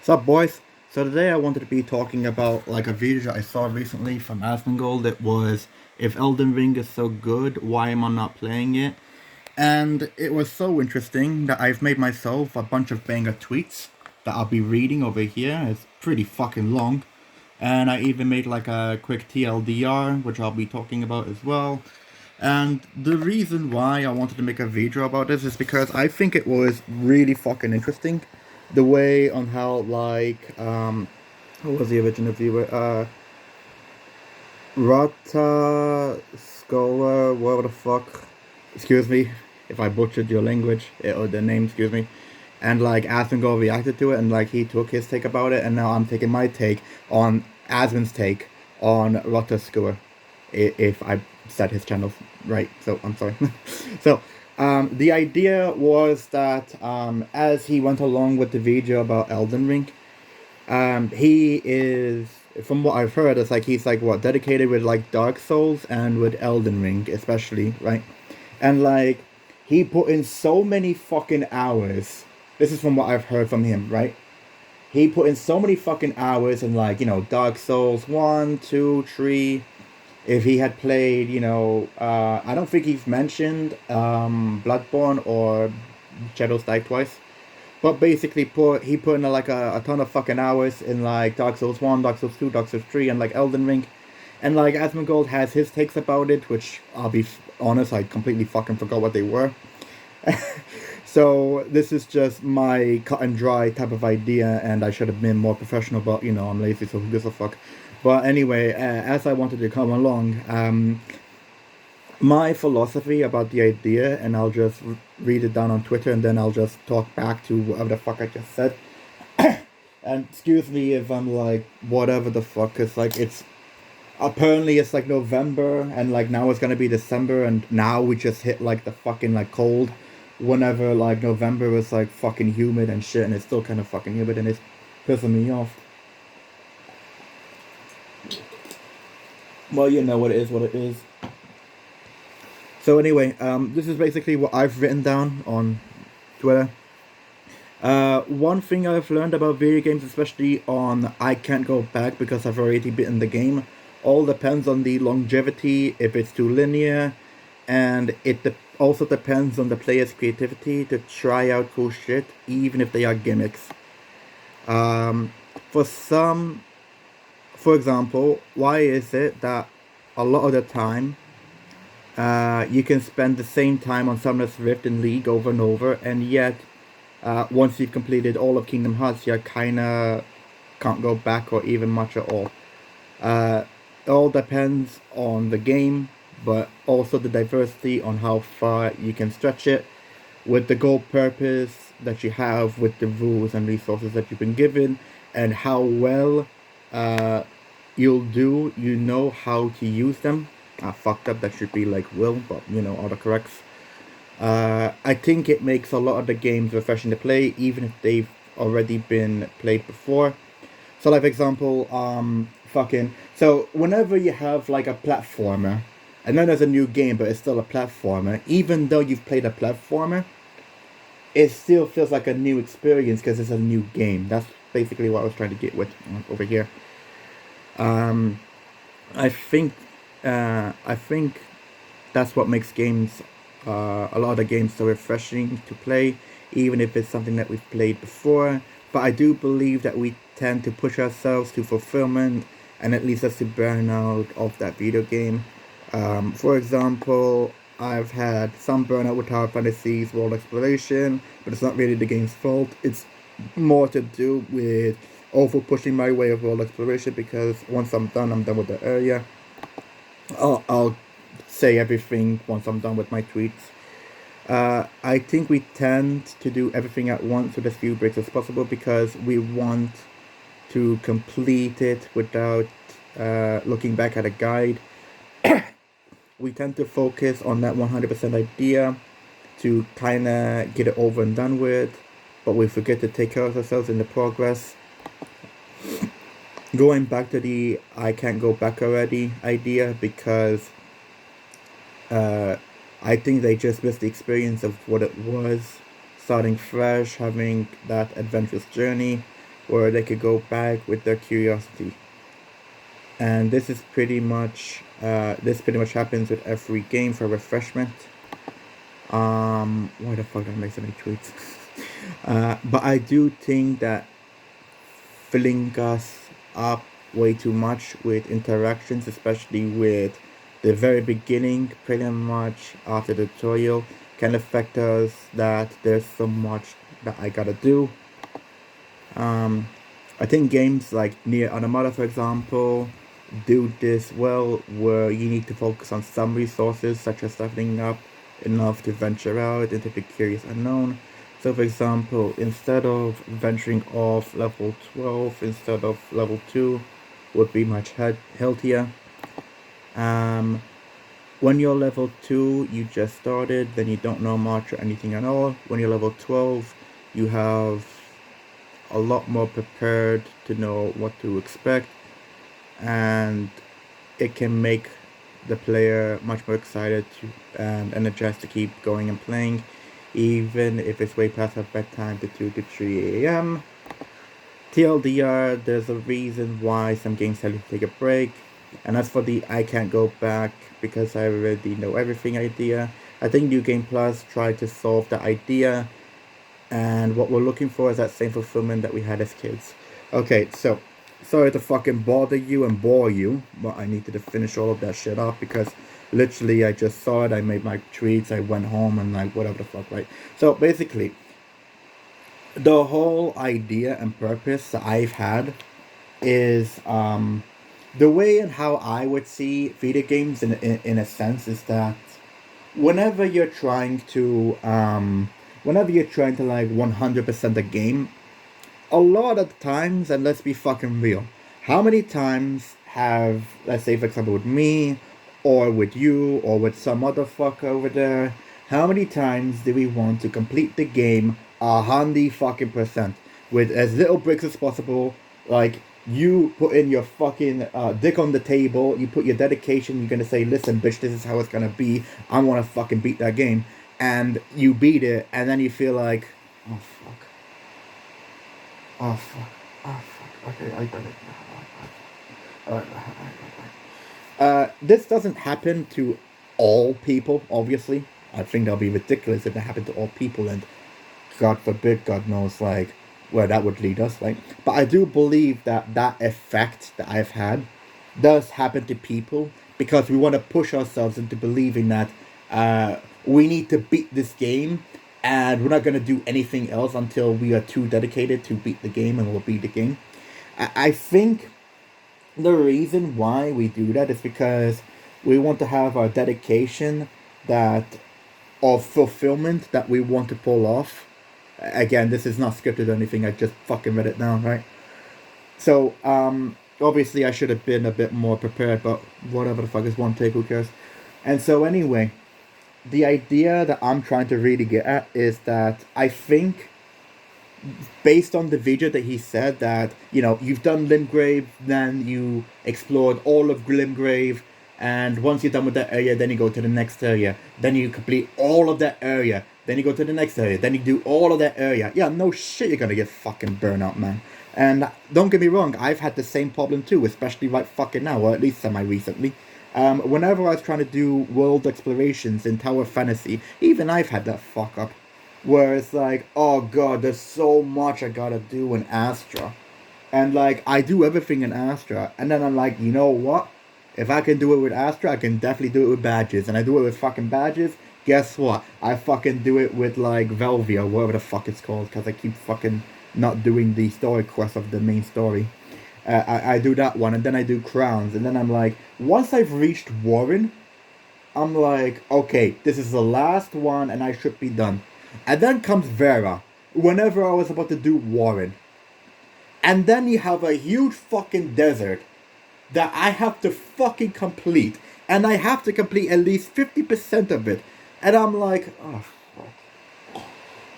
What's up, boys? So today I wanted to be talking about like a video I saw recently from Asmongold. It was, if Elden Ring is so good, why am I not playing it? And it was so interesting that I've made myself a bunch of banger tweets that I'll be reading over here. It's pretty fucking long. And I even made like a quick TLDR, which I'll be talking about as well. And the reason why I wanted to make a video about this is because I think it was really fucking interesting. The way on how what was the original viewer? Rata Scholar, whatever the fuck. Excuse me if I butchered your language or the name, excuse me. And like Asmongold reacted to it and like he took his take about it and now I'm taking my take on Asmon's take on Rata Scholar. If I said his channel right, so I'm sorry. So the idea was that as he went along with the video about Elden Ring, he is, from what I've heard, it's like he's like what, dedicated with like Dark Souls and with Elden Ring especially, right? And like he put in so many fucking hours. This is from what I've heard from him, right? He put in so many fucking hours in like, Dark Souls 1, 2, 3. If he had played, I don't think he's mentioned Bloodborne or Shadows Die Twice. But basically, he put in like a ton of fucking hours in like Dark Souls 1, Dark Souls 2, Dark Souls 3, and like Elden Ring. And like Asmongold has his takes about it, which I'll be honest, I completely fucking forgot what they were. So this is just my cut and dry type of idea, and I should have been more professional, but I'm lazy, so who gives a fuck. But anyway, as I wanted to come along, my philosophy about the idea, and I'll just read it down on Twitter, and then I'll just talk back to whatever the fuck I just said. And excuse me if I'm like whatever the fuck, cause like it's apparently it's like November, and like now it's gonna be December, and now we just hit like the fucking like cold. Whenever like November was like fucking humid and shit, and it's still kind of fucking humid, and it's pissing me off. Well, you know what it is, what it is. So anyway, this is basically what I've written down on Twitter. One thing I've learned about video games, especially on I can't go back because I've already beaten the game, all depends on the longevity, if it's too linear, and also depends on the player's creativity to try out cool shit, even if they are gimmicks. Um, for some, for example, why is it that a lot of the time you can spend the same time on Summoner's Rift in League over and over, and yet once you've completed all of Kingdom Hearts, you kinda can't go back or even much at all. It all depends on the game, but also the diversity on how far you can stretch it, with the goal purpose that you have, with the rules and resources that you've been given, and how well you'll do. You know how to use them. I fucked up. That should be like will, but autocorrects. I think it makes a lot of the games refreshing to play, even if they've already been played before. So, like, for example, So, whenever you have, like, a platformer, and then there's a new game, but it's still a platformer, even though you've played a platformer, it still feels like a new experience because it's a new game. That's basically what I was trying to get with over here. Um, I think, I think that's what makes games, a lot of the games, so refreshing to play, even if it's something that we've played before. But I do believe that we tend to push ourselves to fulfillment, and it leads us to burnout of that video game. For example, I've had some burnout with Tower Fantasies World Exploration, but it's not really the game's fault. It's more to do with over pushing my way of world exploration, because once I'm done with the area. I'll say everything once I'm done with my tweets. I think we tend to do everything at once with as few breaks as possible because we want to complete it without looking back at a guide. We tend to focus on that 100% idea to kind of get it over and done with, but we forget to take care of ourselves in the progress. Going back to the I can't go back already idea, because uh, I think they just missed the experience of what it was, starting fresh, having that adventurous journey, where they could go back with their curiosity. And this pretty much happens with every game for refreshment. Why the fuck did I make so many tweets? But I do think that filling us up way too much with interactions, especially with the very beginning, pretty much after the tutorial, can affect us that there's so much that I gotta do. I think games like Nier Automata, for example, do this well, where you need to focus on some resources, such as leveling up enough to venture out into the curious unknown. So, for example, instead of venturing off level 12, instead of level 2, would be much healthier. Um, when you're level 2, you just started, then you don't know much or anything at all. When you're level 12, you have a lot more prepared to know what to expect, and it can make the player much more excited and energized to keep going and playing, even if it's way past our bedtime to 2 to 3 a.m. TLDR, there's a reason why some games tell you to take a break. And as for the I can't go back because I already know everything idea, I think New Game Plus tried to solve the idea, and what we're looking for is that same fulfillment that we had as kids. Okay, so sorry to fucking bother you and bore you, but I needed to finish all of that shit up because literally I just saw it, I made my tweets, I went home and like whatever the fuck, right? So basically, the whole idea and purpose that I've had is the way and how I would see video games in a sense is that whenever you're trying to like 100% the game, a lot of times, and let's be fucking real, how many times have, let's say for example with me or with you or with some other fucker over there, how many times do we want to complete the game 100% with as little bricks as possible? Like, you put in your fucking dick on the table, you put your dedication, you're gonna say, listen bitch, this is how it's gonna be, I wanna fucking beat that game, and you beat it, and then you feel like, oh fuck, oh fuck, oh fuck, okay, I done it. Alright. This doesn't happen to all people, obviously. I think that'll be ridiculous if it happened to all people, and God forbid, God knows, like, where that would lead us, right? But I do believe that that effect that I've had does happen to people because we want to push ourselves into believing that we need to beat this game, and we're not going to do anything else until we are too dedicated to beat the game, and we'll beat the game. I think the reason why we do that is because we want to have our dedication that of fulfillment that we want to pull off. Again, this is not scripted or anything, I just fucking read it down, right? So, obviously I should have been a bit more prepared, but whatever the fuck is one take, who cares? And so anyway, the idea that I'm trying to really get at is that I think, based on the video that he said, that you've done Limgrave, then you explored all of Limgrave, and once you're done with that area, then you go to the next area, then you complete all of that area, then you go to the next area, then you do all of that area. Yeah, no shit, you're gonna get fucking burnout, man. And don't get me wrong, I've had the same problem too, especially right fucking now, or at least semi-recently. Whenever I was trying to do world explorations in Tower of Fantasy, even I've had that fuck up, where it's like, oh god, there's so much I gotta do in Astra. And like, I do everything in Astra, and then I'm like, you know what? If I can do it with Astra, I can definitely do it with badges. And I do it with fucking badges, guess what? I fucking do it with like Velvia, whatever the fuck it's called, because I keep fucking not doing the story quest of the main story. I do that one, and then I do Crowns, and then I'm like, once I've reached Warren, I'm like, okay, this is the last one and I should be done. And then comes Vera, whenever I was about to do Warren. And then you have a huge fucking desert that I have to fucking complete. And I have to complete at least 50% of it. And I'm like, oh fuck.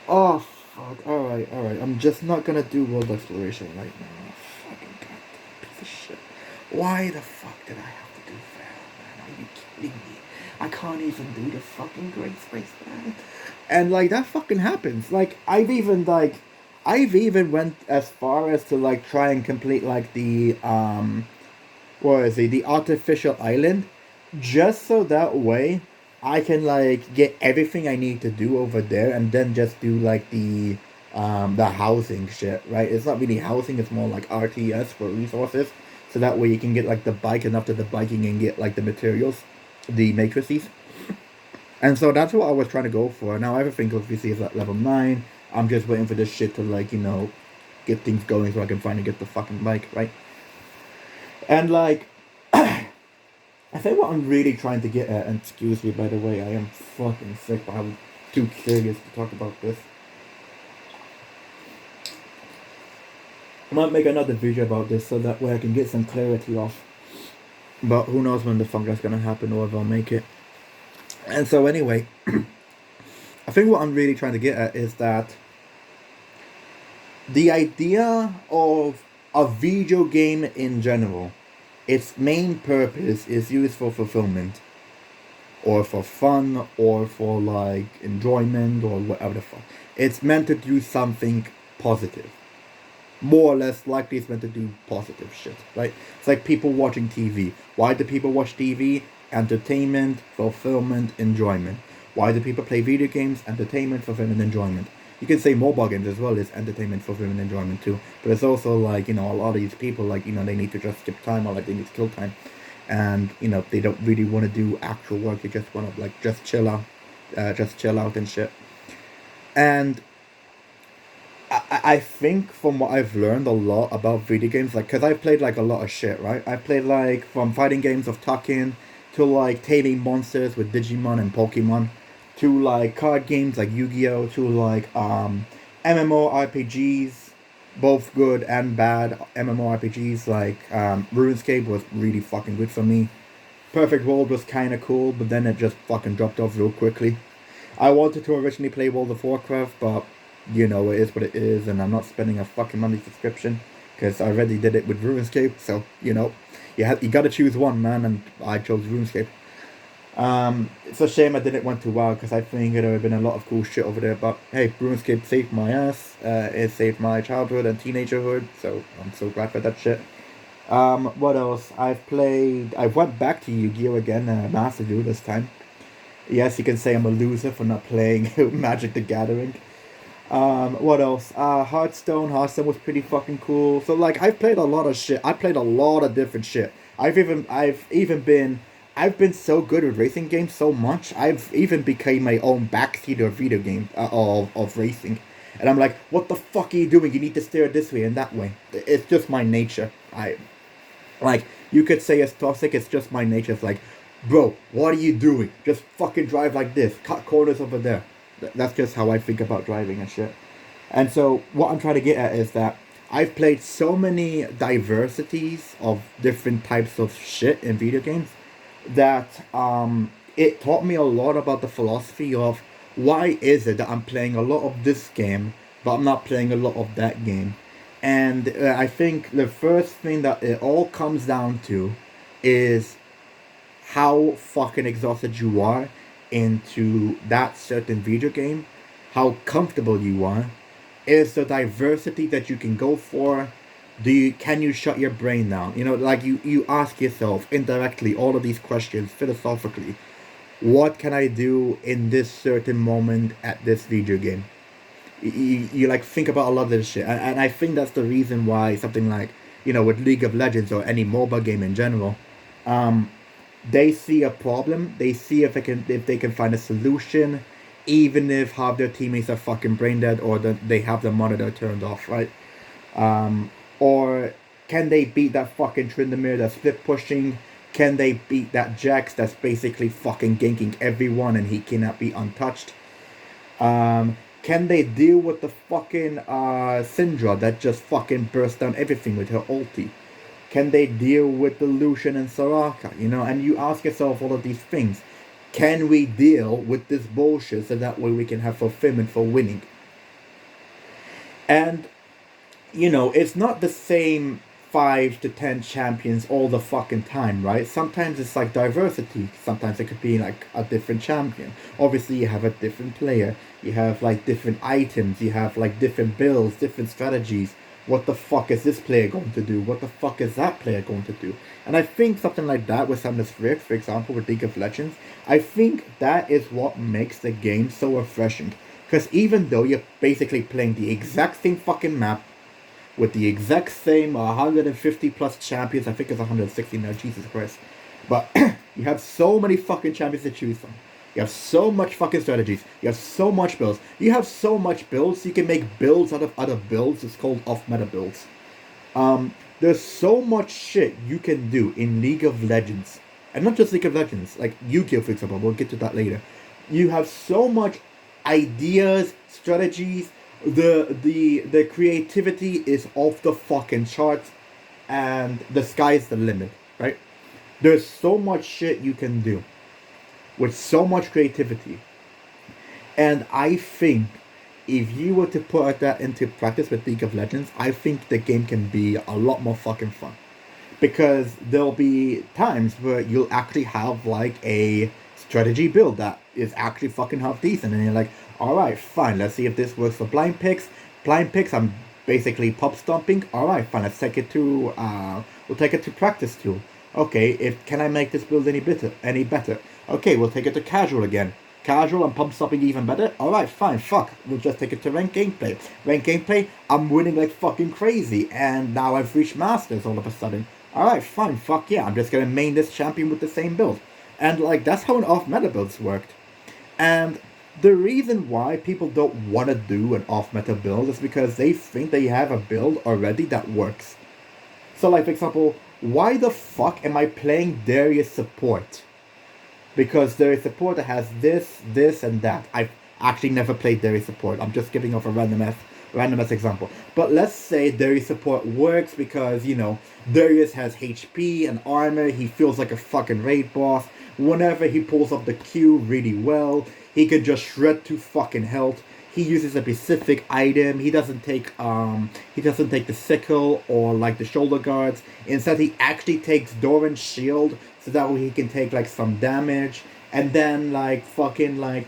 Oh fuck. Alright. I'm just not gonna do world exploration right now. Fucking goddamn piece of shit. Why the fuck did I have to do Vera, man? Are you kidding me? I can't even do the fucking Great Space, man. And like, that fucking happens. Like, I've even like, I've even went as far as to like try and complete like the what is it, the artificial island, just so that way I can like get everything I need to do over there and then just do like the housing shit, right? It's not really housing, it's more like RTS for resources. So that way you can get like the bike and after the biking and get like the materials, the matrices. And so that's what I was trying to go for. Now everything obviously is at level 9. I'm just waiting for this shit to like, get things going so I can finally get the fucking bike, right? And like I think what I'm really trying to get at, and excuse me by the way, I am fucking sick, but I'm too curious to talk about this. I might make another video about this so that way I can get some clarity off. But who knows when the fuck that's gonna happen or if I'll make it. And so anyway, I think what I'm really trying to get at is that the idea of a video game in general, its main purpose is used for fulfillment, or for fun, or for like enjoyment, or whatever the fuck. It's meant to do something positive. More or less likely it's meant to do positive shit, right? It's like people watching TV. Why do people watch TV? Entertainment, fulfillment, enjoyment. Why do people play video games? Entertainment, fulfillment, enjoyment. You can say mobile games as well as entertainment, fulfillment, enjoyment too. But it's also like, a lot of these people, like, they need to just skip time or like they need to kill time. And, they don't really want to do actual work. They just want to like just chill out. Just chill out and shit. And I think from what I've learned a lot about video games, like, because I've played like a lot of shit, right? I've played like from fighting games of Tekken to like taming monsters with Digimon and Pokemon to like card games like Yu-Gi-Oh to like MMORPGs, both good and bad MMORPGs like RuneScape was really fucking good for me. Perfect World was kind of cool, but then it just fucking dropped off real quickly. I wanted to originally play World of Warcraft, but it is what it is, and I'm not spending a fucking money subscription because I already did it with RuneScape. So you gotta choose one, man, and I chose RuneScape. It's a shame I didn't went to WoW because I think there would have been a lot of cool shit over there. But hey, RuneScape saved my ass. It saved my childhood and teenagerhood, so I'm so glad for that shit. What else? I went back to Yu-Gi-Oh again, Master Duel this time. Yes, you can say I'm a loser for not playing Magic the Gathering. What else? Hearthstone was pretty fucking cool. So like I've played a lot of shit. I played a lot of different shit. I've been so good with racing games so much. I've even became my own backseater video game of racing. And I'm like, what the fuck are you doing? You need to steer it this way and that way. It's just my nature. Like, you could say it's toxic, it's just my nature. It's like, bro, what are you doing? Just fucking drive like this. Cut corners over there. That's just how I think about driving and shit. And so what I'm trying to get at is that I've played so many diversities of different types of shit in video games that it taught me a lot about the philosophy of why is it that I'm playing a lot of this game but I'm not playing a lot of that game. And I think the first thing that it all comes down to is how fucking exhausted you are into that certain video game, how comfortable you are, is the diversity that you can go for. Can you shut your brain down? Like you ask yourself indirectly all of these questions philosophically. What can I do in this certain moment at this video game? You like think about a lot of this shit, and I think that's the reason why something like with League of Legends or any mobile game in general, um, they see a problem. They see if they can find a solution, even if half their teammates are fucking brain dead or they have the monitor turned off, right? Or can they beat that fucking Tryndamere that's split pushing? Can they beat that Jax that's basically fucking ganking everyone and he cannot be untouched? Can they deal with the fucking Syndra that just fucking burst down everything with her ulti? Can they deal with the Lucian and Soraka? And you ask yourself all of these things. Can we deal with this bullshit so that way we can have fulfillment for winning? And, it's not the same 5 to 10 champions all the fucking time, right? Sometimes it's like diversity. Sometimes it could be like a different champion. Obviously, you have a different player. You have like different items. You have like different builds, different strategies. What the fuck is this player going to do? What the fuck is that player going to do? And I think something like that with Summoners Rift, for example, with League of Legends, I think that is what makes the game so refreshing. Because even though you're basically playing the exact same fucking map, with the exact same 150 plus champions. I think it's 160 now, Jesus Christ. But you have so many fucking champions to choose from. You have so much fucking strategies. You have so much builds. You have so much builds, you can make builds out of other builds. It's called off-meta builds. There's so much shit you can do in League of Legends. And not just League of Legends, like Yu-Gi-Oh! For example, we'll get to that later. You have so much ideas, strategies, the creativity is off the fucking charts, and the sky's the limit, right? There's so much shit you can do with so much creativity, and I think if you were to put that into practice with League of Legends, I think the game can be a lot more fucking fun, because there'll be times where you'll actually have like a strategy build that is actually fucking half decent, and you're like, alright, fine, let's see if this works for blind picks. Blind picks, I'm basically pop stomping. Alright, fine, let's take it to we'll take it to practice tool. Okay, if can I make this build any better? Okay, we'll take it to casual again. Casual, I'm pump stopping even better. Alright, fine, fuck. We'll just take it to ranked gameplay. Ranked gameplay, I'm winning like fucking crazy, and now I've reached masters all of a sudden. Alright, fine, fuck yeah, I'm just gonna main this champion with the same build. And like, that's how an off-meta builds worked. And the reason why people don't want to do an off-meta build is because they think they have a build already that works. So like, for example, why the fuck am I playing Darius support? Because Darius support has this, and that. I've actually never played Darius support. I'm just giving off a random ass example. But let's say Darius support works because, you know, Darius has HP and armor. He feels like a fucking raid boss. Whenever he pulls up the Q really well, he can just shred to fucking health. He uses a specific item. He doesn't take the sickle or like the shoulder guards. Instead, he actually takes Doran's shield, so that way he can take like some damage. And then like fucking like,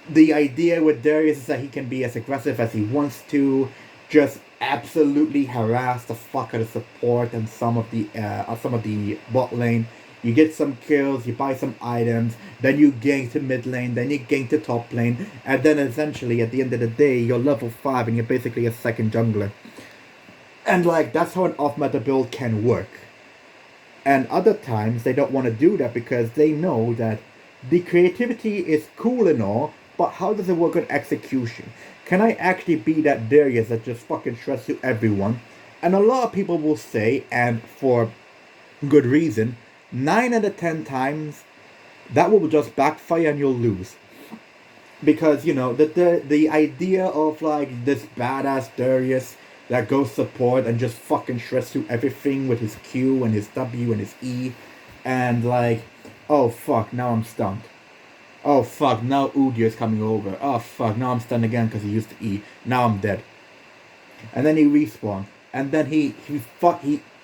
the idea with Darius is that he can be as aggressive as he wants to, just absolutely harass the fuck out of support and some of the bot lane. You get some kills, you buy some items, then you gank to mid lane, then you gank to top lane, and then essentially at the end of the day, you're level 5 and you're basically a second jungler. And like, that's how an off-meta build can work. And other times, they don't want to do that because they know that the creativity is cool and all, but how does it work on execution? Can I actually be that Darius that just fucking shreds to everyone? And a lot of people will say, and for good reason, 9 out of 10 times, that will just backfire and you'll lose. Because, you know, the idea of, like, this badass Darius that goes support and just fucking shreds through everything with his Q and his W and his E, and, like, oh, fuck, now I'm stunned. Oh, fuck, now Udyr is coming over. Oh, fuck, now I'm stunned again because he used the E. Now I'm dead. And then he respawns. And then he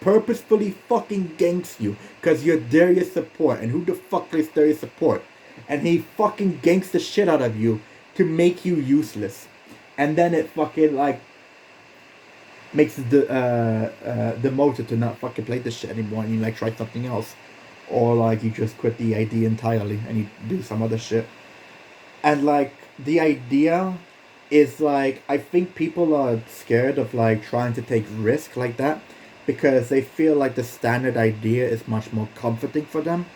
purposefully fucking ganks you because you're Darius support, and who the fuck plays Darius support? And he fucking ganks the shit out of you to make you useless, and then it fucking like makes the motive to not fucking play this shit anymore, and you like try something else, or like you just quit the idea entirely and you do some other shit. And like, the idea is like, I think people are scared of like trying to take risk like that because they feel like the standard idea is much more comforting for them,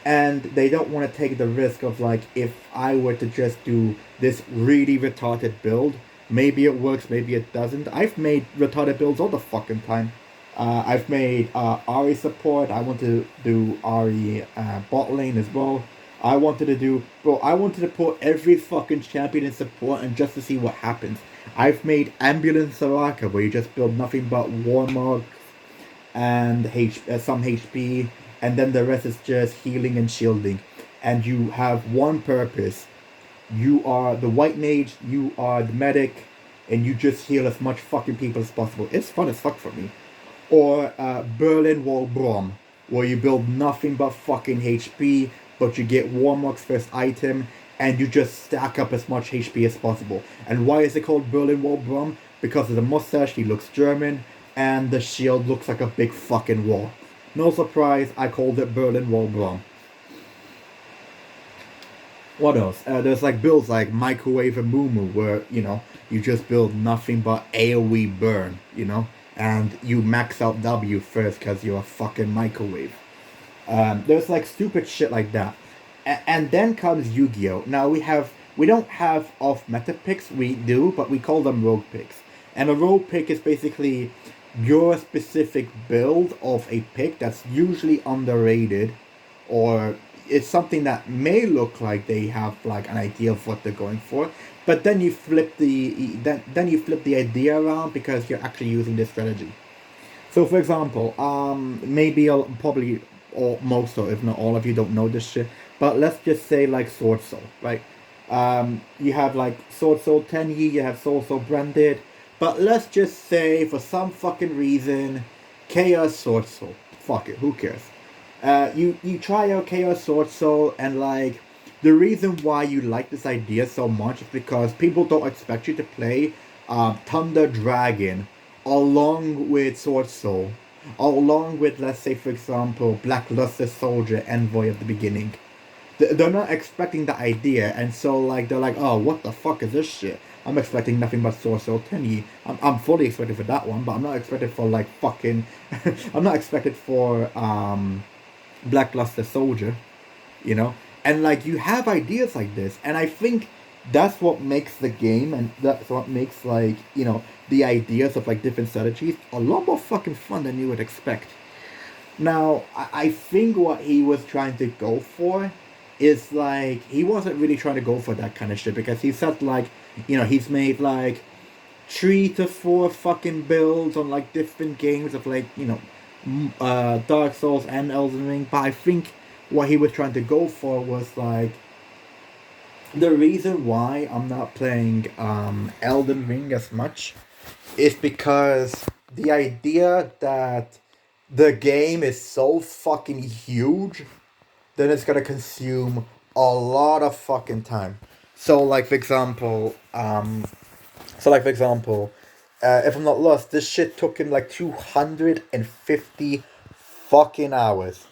and they don't want to take the risk of like, if I were to just do this really retarded build, maybe it works, maybe it doesn't. I've made retarded builds all the fucking time. I've made Ahri support. I want to do Ahri bot lane as well. I wanted to put every fucking champion in support and just to see what happens. I've made Ambulance Soraka, where you just build nothing but Warmog and some HP, and then the rest is just healing and shielding. And you have one purpose. You are the white mage, you are the medic, and you just heal as much fucking people as possible. It's fun as fuck for me. Or Berlin Wall Brom, where you build nothing but fucking HP, but you get Warmock's first item, and you just stack up as much HP as possible. And why is it called Berlin Wall Brom? Because of the mustache, he looks German, and the shield looks like a big fucking wall. No surprise, I called it Berlin Wall Brom. What else? There's like builds like Microwave and Mumu, where you just build nothing but AoE burn, and you max out W first because you're a fucking microwave. There's like stupid shit like that, and then comes Yu-Gi-Oh. Now we don't have off meta picks. We do, but we call them rogue picks. And a rogue pick is basically your specific build of a pick that's usually underrated, or it's something that may look like they have like an idea of what they're going for, but then you flip the idea around because you're actually using this strategy. So, for example, maybe probably all, most or if not all of you don't know this shit, but let's just say like Sword Soul, right? You have like Sword Soul Tenyi, you have Sword Soul Branded, but let's just say for some fucking reason, Chaos Sword Soul. Fuck it, who cares? You try out Chaos Sword Soul, and like the reason why you like this idea so much is because people don't expect you to play Thunder Dragon along with Sword Soul, along with, let's say for example, Blackluster Soldier Envoy at the beginning. They're not expecting the idea, and so like they're like, oh, what the fuck is this shit? I'm expecting nothing but Sword Soul Tenyi. I'm fully expected for that one, but I'm not expected for like fucking. I'm not expected for Blackluster Soldier, you know? And like you have ideas like this, and I think that's what makes the game, and that's what makes like, the ideas of like different strategies a lot more fucking fun than you would expect. Now, I think what he was trying to go for is like he wasn't really trying to go for that kind of shit, because he said like, he's made like 3 to 4 fucking builds on like different games of like, Dark Souls and Elden Ring. But I think what he was trying to go for was like the reason why I'm not playing Elden Ring as much is because the idea that the game is so fucking huge, then it's gonna consume a lot of fucking time. So like for example, if I'm not lost, this shit took him like 250 fucking hours.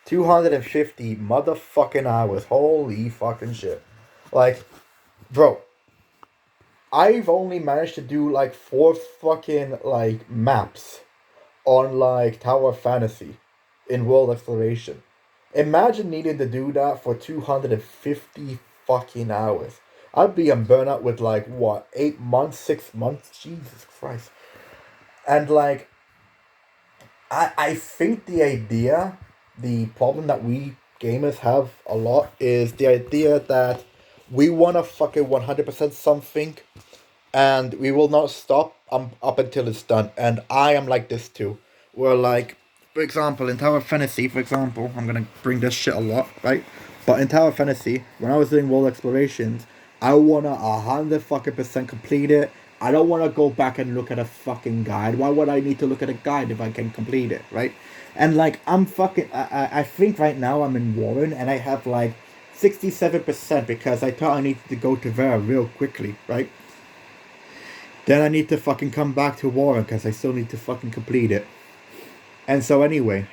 250 motherfucking hours. Holy fucking shit. Like, bro, I've only managed to do like 4 fucking like maps on like Tower of Fantasy in World Exploration. Imagine needing to do that for 250 fucking hours. I'd be on burnout with like what, 8 months, 6 months? Jesus Christ. And like I think the problem that we gamers have a lot is the idea that we wanna fucking 100% something, and we will not stop up until it's done. And I am like this too. Where like, for example, in Tower of Fantasy, for example, I'm gonna bring this shit a lot, right? But in Tower of Fantasy, when I was doing world explorations, I wanna 100% complete it. I don't wanna go back and look at a fucking guide. Why would I need to look at a guide if I can complete it, right? And like I think right now I'm in Warren, and I have like 67% because I thought I needed to go to Vera real quickly, right? Then I need to fucking come back to Warren because I still need to fucking complete it. And so anyway,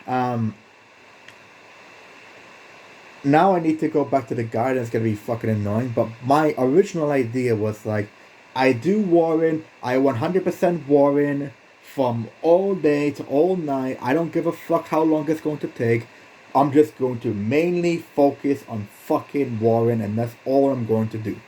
now I need to go back to the guide, and it's gonna be fucking annoying. But my original idea was like, I do Warren, I 100% Warren from all day to all night. I don't give a fuck how long it's going to take. I'm just going to mainly focus on fucking Warren, and that's all I'm going to do.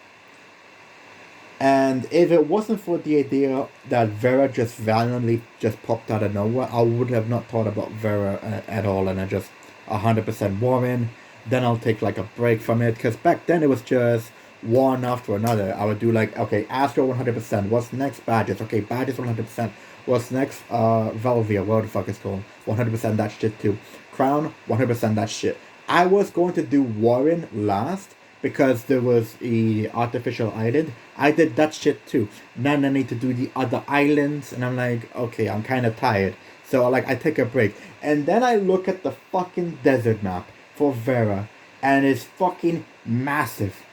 And if it wasn't for the idea that Vera just randomly just popped out of nowhere, I would have not thought about Vera at all, and I just 100% Warren. Then I'll take like a break from it, because back then it was just one after another. I would do like, okay, Astro 100%. What's next? Badges. Okay, Badges 100%. What's next? Velvia, what the fuck is called? 100% that shit too. Crown, 100% that shit. I was going to do Warren last, because there was a artificial island. I did that shit too. Then I need to do the other islands, and I'm like, okay, I'm kind of tired. So like, I take a break, and then I look at the fucking desert map for Vera, and it's fucking massive.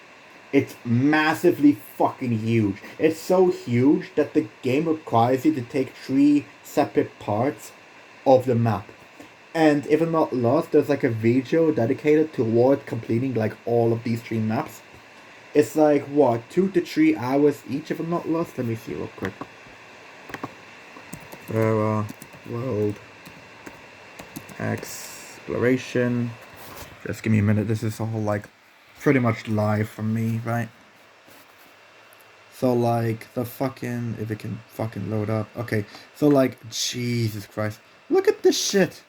It's massively fucking huge. It's so huge that the game requires you to take 3 separate parts of the map. And if I'm not lost, there's like a video dedicated toward completing like all of these 3 maps. It's like what, 2 to 3 hours each if I'm not lost? Let me see real quick. World exploration. Just give me a minute. This is all like pretty much live from me, right? So like the fucking, if it can fucking load up. Okay, so like Jesus Christ, look at this shit.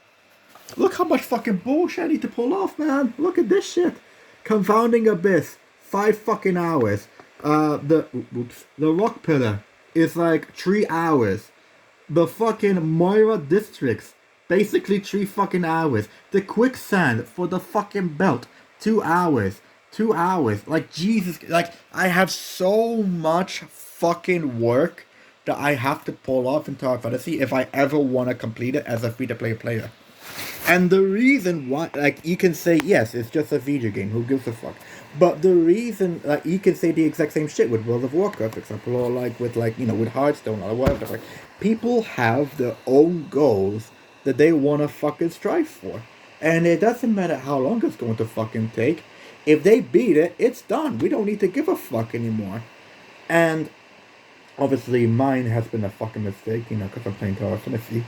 Look how much fucking bullshit I need to pull off, man. Look at this shit. Confounding Abyss, 5 fucking hours. The Rock Pillar is like 3 hours. The fucking Moira Districts, basically 3 fucking hours. The Quicksand for the fucking belt, 2 hours. 2 hours. Like Jesus, like I have so much fucking work that I have to pull off in Tower Fantasy if I ever want to complete it as a free-to-play player. And the reason why, like, you can say, yes, it's just a video game, who gives a fuck? But the reason, like, you can say the exact same shit with World of Warcraft, for example, or, like, with, like, you know, with Hearthstone, or whatever. Like, people have their own goals that they want to fucking strive for. And it doesn't matter how long it's going to fucking take. If they beat it, it's done. We don't need to give a fuck anymore. And obviously, mine has been a fucking mistake, you know, because I'm playing Tower Fantasy.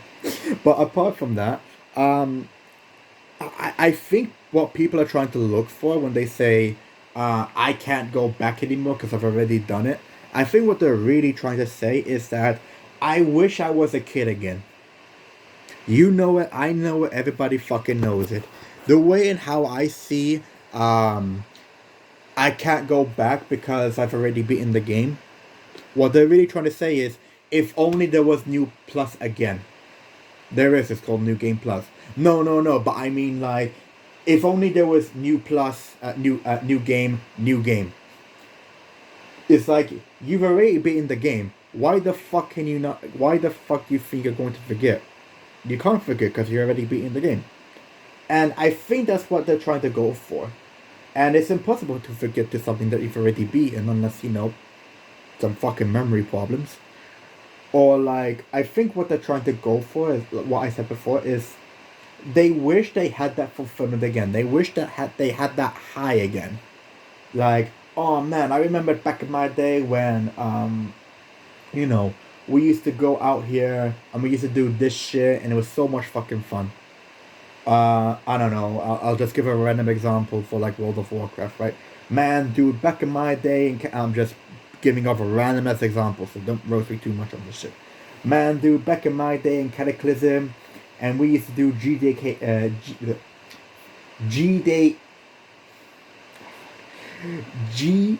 But apart from that, I think what people are trying to look for when they say, I can't go back anymore because I've already done it, I think what they're really trying to say is that I wish I was a kid again. You know it, I know it, everybody fucking knows it. The way and how I see, I can't go back because I've already beaten the game. What they're really trying to say is, if only there was New Plus again. There is, it's called New Game Plus. No, but I mean like, if only there was New Plus, new game, new game. It's like, you've already beaten the game. Why the fuck can you not, why the fuck do you think you're going to forget? You can't forget because you're already beaten the game. And I think that's what they're trying to go for. And it's impossible to forget to something that you've already beaten unless, you know, some fucking memory problems. Or like, I think what they're trying to go for is what I said before, is they wish they had that fulfillment again. They wish that they had that high again. Like, oh man, I remember back in my day when you know, we used to go out here and we used to do this shit and it was so much fucking fun. I don't know, I'll just give a random example for like World of Warcraft, right? Man, dude, back in my day, and I'm just giving off a random ass example, so don't roast me too much on this shit. Man, dude, back in my day in Cataclysm, and we used to do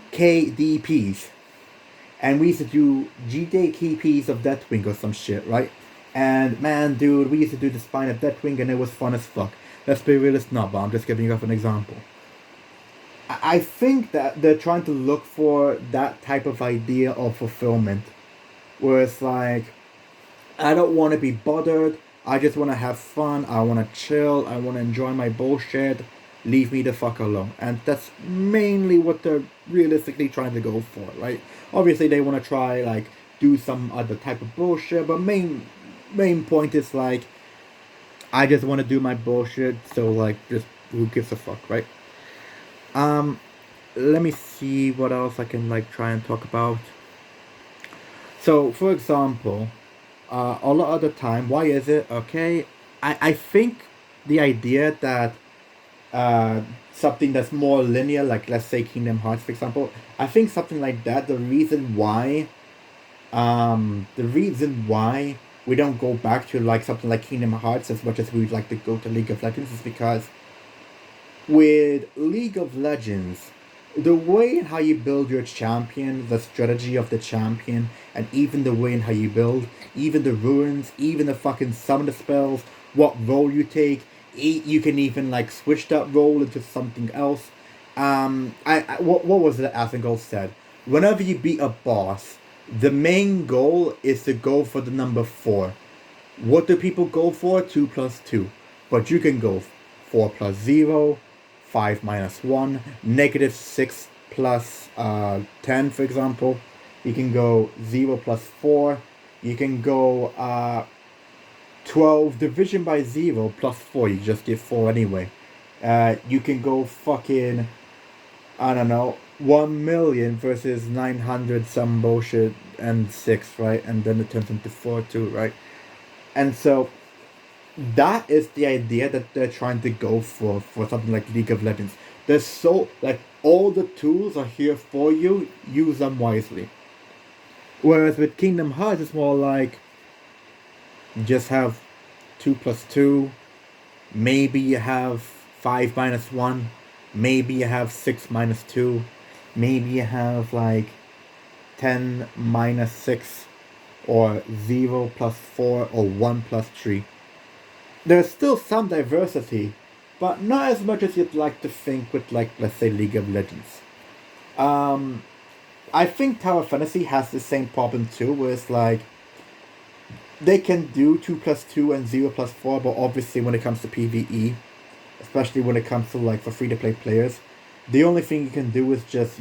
GKDPs. And we used to do GKDPs of Deathwing or some shit, right? And man, dude, we used to do the spine of Deathwing and it was fun as fuck. Let's be real, it's not, but I'm just giving you an example. I think that they're trying to look for that type of idea of fulfillment. Where it's like, I don't want to be bothered. I just want to have fun. I want to chill. I want to enjoy my bullshit. Leave me the fuck alone. And that's mainly what they're realistically trying to go for, right? Obviously, they want to try, like, do some other type of bullshit. But main point is, like, I just want to do my bullshit. So, like, just who gives a fuck, right? Let me see what else I can, like, try and talk about. So, for example, a lot of the time, why is it? Okay, I think the idea that something that's more linear, like let's say Kingdom Hearts, for example, I think something like that, the reason why we don't go back to like something like Kingdom Hearts as much as we'd like to go to League of Legends is because with League of Legends, the way in how you build your champion, the strategy of the champion, and even the way in how you build, even the ruins, even the fucking summon the spells, what role you take, you can even like switch that role into something else. What was it that Asmongold said? Whenever you beat a boss, the main goal is to go for the number 4. What do people go for? 2 plus 2. But you can go 4 plus 0, 5 minus 1, negative 6 plus 10, for example. You can go 0 plus 4. You can go 12 division by 0 plus 4. You just get 4 anyway. You can go fucking, I don't know, 1 million versus 900 some bullshit and 6, right? And then it turns into 4 too, right? And so that is the idea that they're trying to go for something like League of Legends. There's so, like, all the tools are here for you, use them wisely. Whereas with Kingdom Hearts, it's more like, just have 2 plus 2, maybe you have 5 minus 1, maybe you have 6 minus 2, maybe you have like 10 minus 6, or 0 plus 4, or 1 plus 3. There's still some diversity, but not as much as you'd like to think with, like, let's say League of Legends. I think Tower Fantasy has the same problem too, where it's like, they can do 2 plus 2 and 0 plus 4, but obviously when it comes to PvE, especially when it comes to, like, for free-to-play players, the only thing you can do is just,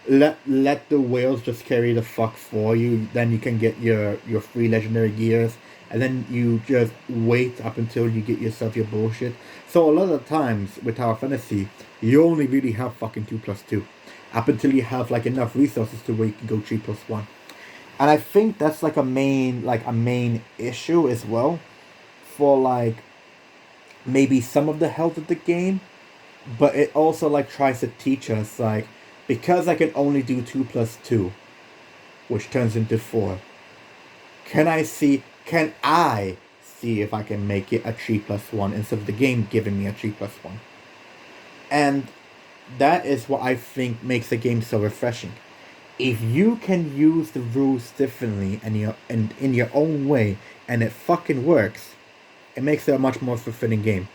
let the whales just carry the fuck for you. Then you can get your free legendary gears, and then you just wait up until you get yourself your bullshit. So a lot of times with Tower Fantasy, you only really have fucking 2 plus 2, up until you have, like, enough resources to where you can go 3 plus 1. And I think that's like a main issue as well, for, like, maybe some of the health of the game, but it also, like, tries to teach us, like, because I can only do 2 plus 2, which turns into 4, can I see if I can make it a 3 plus 1 instead of the game giving me a 3 plus 1? And that is what I think makes the game so refreshing. If you can use the rules differently and in your own way, and it fucking works, it makes it a much more fulfilling game.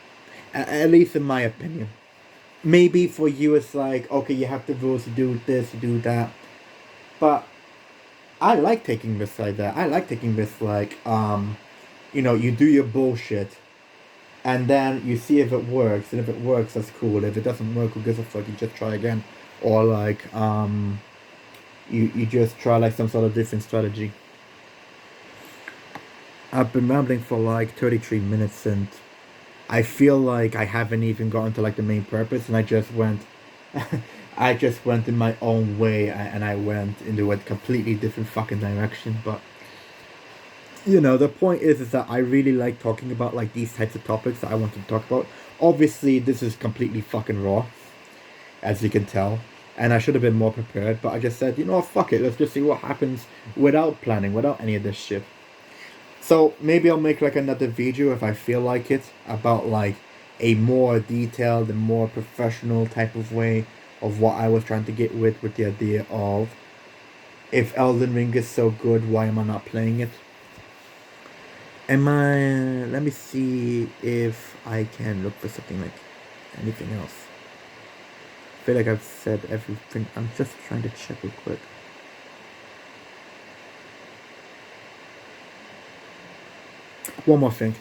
At least in my opinion. Maybe for you it's like, okay, you have the rules to do this, to do that. But I like taking risks like that. I like taking risks like, you do your bullshit, and then you see if it works, and if it works, that's cool. If it doesn't work, who gives a fuck? You just try again. Or like, you just try like some sort of different strategy. I've been rambling for like 33 minutes, and I feel like I haven't even gotten to like the main purpose, and I just went in my own way, and I went into a completely different fucking direction. But the point is that I really like talking about like these types of topics that I want to talk about. Obviously, this is completely fucking raw, as you can tell, and I should have been more prepared. But I just said, fuck it, let's just see what happens without planning, without any of this shit. So maybe I'll make like another video if I feel like it, about like a more detailed and more professional type of way of what I was trying to get with the idea of, if Elden Ring is so good, why am I not playing it? Let me see if I can look for something like anything else. I feel like I've said everything. I'm just trying to check real quick. One more thing.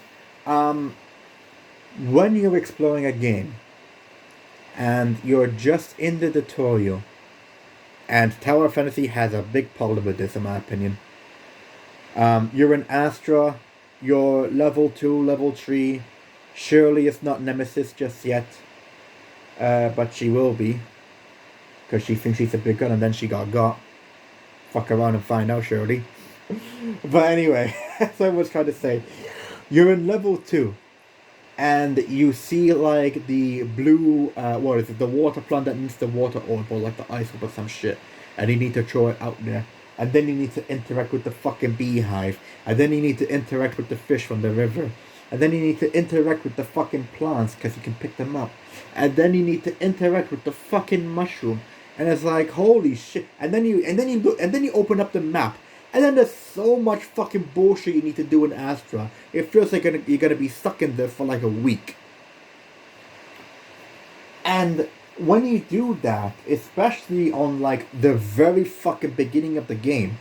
When you're exploring a game and you're just in the tutorial, and Tower Fantasy has a big problem with this in my opinion. You're in Astra, you're level 2, level 3. Surely it's not Nemesis just yet. But she will be. Because she thinks she's a big gun and then she got. Fuck around and find out, Shirley. But anyway, that's what I was trying to say. You're in level 2. And you see like the blue, what is it, the water plant that needs the water orb, or like the ice orb or some shit. And you need to throw it out there. And then you need to interact with the fucking beehive. And then you need to interact with the fish from the river. And then you need to interact with the fucking plants, because you can pick them up. And then you need to interact with the fucking mushroom. And it's like, holy shit. And then you open up the map. And then there's so much fucking bullshit you need to do in Astra. It feels like you're gonna be stuck in there for like a week. And when you do that, especially on like the very fucking beginning of the game,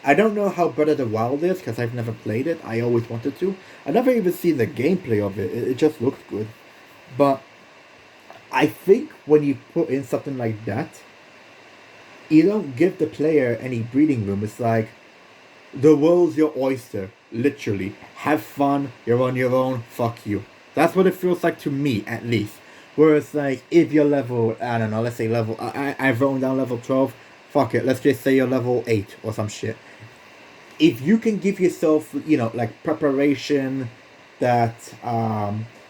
I don't know how Breath of the Wild is because I've never played it. I always wanted to. I never even seen the gameplay of it. It just looked good. But I think when you put in something like that, you don't give the player any breathing room. It's like the world's your oyster, literally. Have fun. You're on your own. Fuck you. That's what it feels like to me, at least. Whereas, like, if you're level, I don't know, let's say level, I've written down level 12. Fuck it. Let's just say you're level 8 or some shit. If you can give yourself, like preparation that,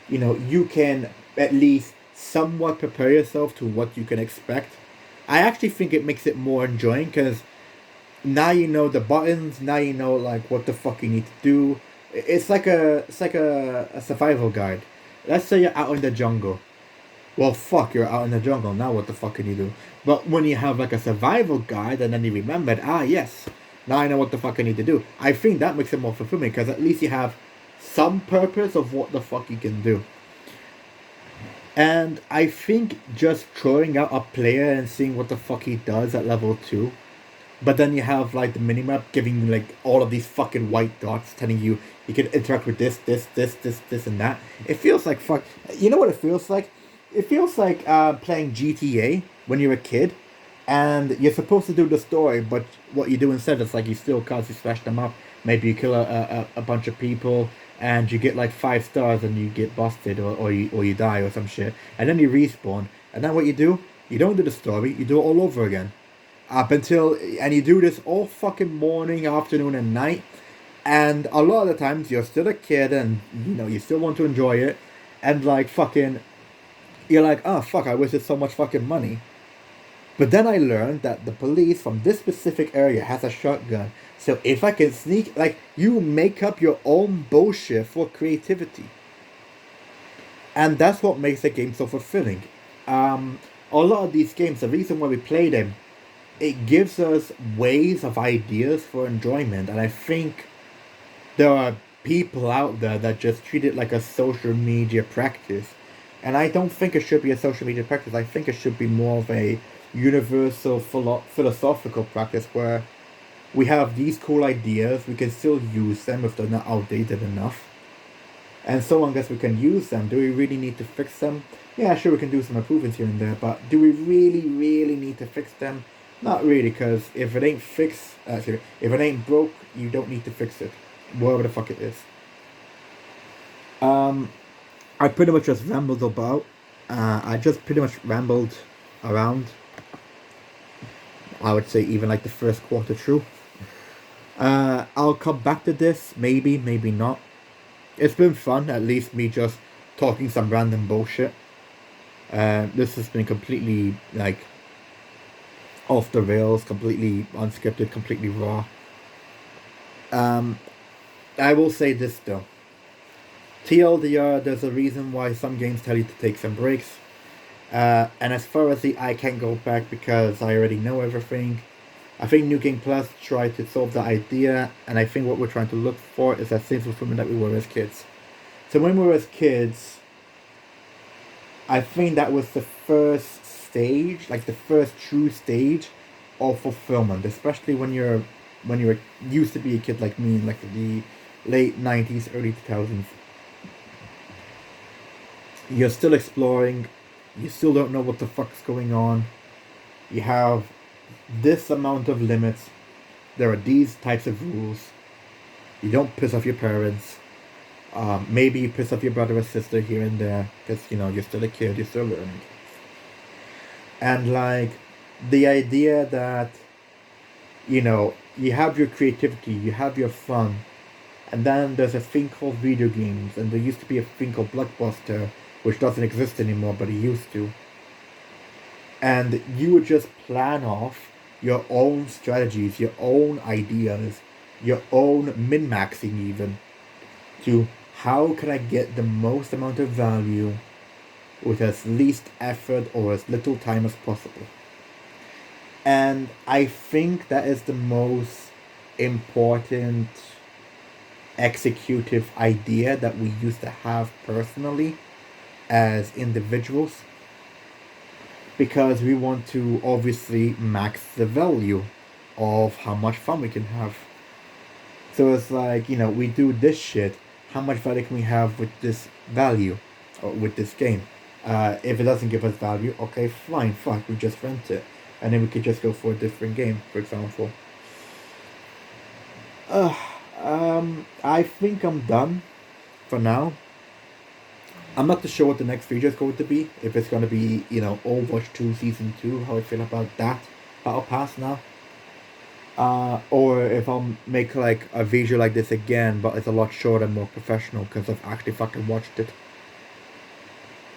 you can at least somewhat prepare yourself to what you can expect, I actually think it makes it more enjoying because now you know the buttons. Now you know like what the fuck you need to do. It's like a survival guide. Let's say you're out in the jungle. Well, fuck, you're out in the jungle. Now what the fuck can you do? But when you have like a survival guide and then you remembered, yes, now I know what the fuck I need to do. I think that makes it more fulfilling because at least you have some purpose of what the fuck you can do. And I think just throwing out a player and seeing what the fuck he does at level 2, but then you have like the minimap giving you like all of these fucking white dots telling you can interact with this, and that. It feels like fuck. You know what it feels like? It feels like playing GTA when you're a kid, and you're supposed to do the story, but what you do instead is like you steal cars, you smash them up. Maybe you kill a bunch of people, and you get like 5 stars, and you get busted, or you die or some shit, and then you respawn, and then what you do? You don't do the story. You do it all over again up until and you do this all fucking morning, afternoon, and night. And a lot of the times you're still a kid, and you still want to enjoy it, and like fucking you're like, oh fuck, I wasted so much fucking money. But then I learned that the police from this specific area has a shotgun. So if I can sneak, like, you make up your own bullshit for creativity. And that's what makes the game so fulfilling. A lot of these games, the reason why we play them, it gives us ways of ideas for enjoyment. And I think there are people out there that just treat it like a social media practice. And I don't think it should be a social media practice. I think it should be more of a universal philosophical practice where we have these cool ideas, we can still use them if they're not outdated enough. And so long as we can use them, do we really need to fix them? Yeah, sure, we can do some improvements here and there, but do we really, really need to fix them? Not really, because if it ain't fixed, if it ain't broke, you don't need to fix it, whatever the fuck it is. I pretty much just rambled about. I just pretty much rambled around. I would say even like the first quarter through. I'll come back to this, maybe, maybe not. It's been fun, at least me just talking some random bullshit. This has been completely like off the rails, completely unscripted, completely raw. I will say this though. TLDR, there's a reason why some games tell you to take some breaks. And as far as I can't go back because I already know everything. I think New Game Plus tried to solve the idea, and I think what we're trying to look for is that same fulfillment that we were as kids. So when we were as kids, I think that was the first stage, like the first true stage of fulfillment, especially when you're used to be a kid like me in like the late 90s, early 2000s. You're still exploring, you still don't know what the fuck's going on. You have this amount of limits. There are these types of rules. You don't piss off your parents. Maybe you piss off your brother or sister here and there because you're still a kid, you're still learning. And like the idea that you have your creativity, you have your fun, and then there's a thing called video games, and there used to be a thing called Blockbuster, which doesn't exist anymore, but it used to. And you would just plan off your own strategies, your own ideas, your own min maxing even, to how can I get the most amount of value with as least effort or as little time as possible. And I think that is the most important executive idea that we used to have personally as individuals. because we want to obviously max the value of how much fun we can have. So it's like, we do this shit. How much value can we have with this value, or with this game? If it doesn't give us value, okay, fine, fuck, we just rent it, and then we could just go for a different game, for example. I think I'm done for now. I'm not too sure what the next video is going to be. If it's going to be, Overwatch 2 Season 2, how I feel about that Battle Pass now. Or if I'll make like a video like this again, but it's a lot shorter and more professional because I've actually fucking watched it.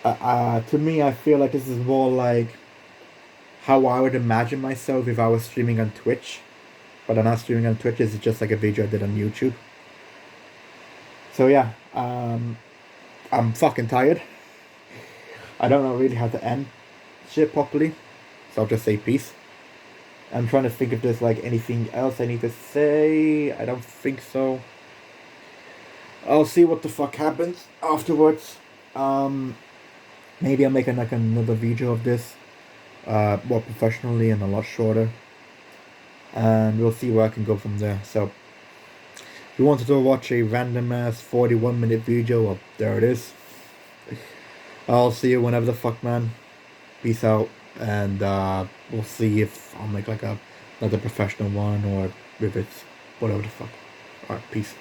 To me, I feel like this is more like how I would imagine myself if I was streaming on Twitch. But I'm not streaming on Twitch, it's just like a video I did on YouTube. So yeah, I'm fucking tired. I don't know really how to end shit properly. So I'll just say peace. I'm trying to think if there's like anything else I need to say. I don't think so. I'll see what the fuck happens afterwards. Maybe I'll make like another video of this, more professionally and a lot shorter, and we'll see where I can go from there. So, if you wanted to watch a random ass 41-minute video, well, there it is. I'll see you whenever the fuck, man. Peace out, and we'll see if I'll make like another professional one or if it's whatever the fuck. Alright, peace.